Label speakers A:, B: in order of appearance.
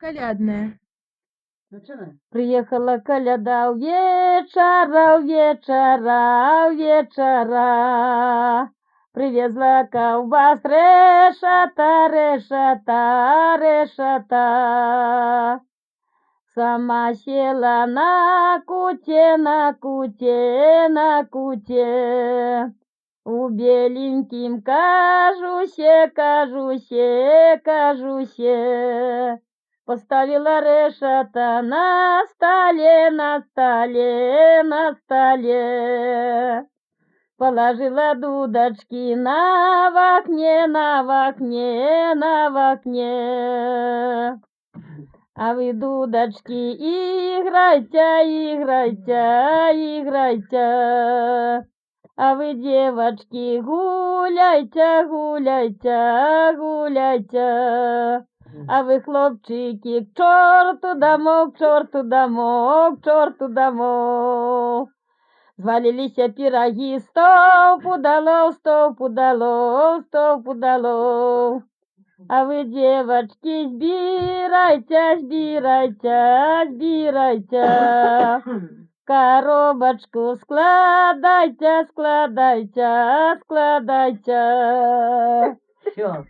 A: Колядная.
B: Начинай.
C: Приехала коляда у вечера, у вечера, у вечера. Привезла ковбас решата, решата, решата. Сама села на куте, на куте, на куте. У беленьким кажусе, кажусе, кажусе. Поставила решата на столе, на столе, на столе. Положила дудочки на окне, на окне, на окне. А вы, дудочки, играйте, играйте, играйте. А вы, девочки, гуляйте, гуляйте, гуляйте. А вы, хлопчики, к черту домой, к черту домой, к черту домой. Звалились пироги, 100 пудалов, 100 пудалов, 100 пудалов. А вы, девочки, сбирайте, сбирайте, сбирайте. Коробочку складайте, складайте, складайте.
B: Все.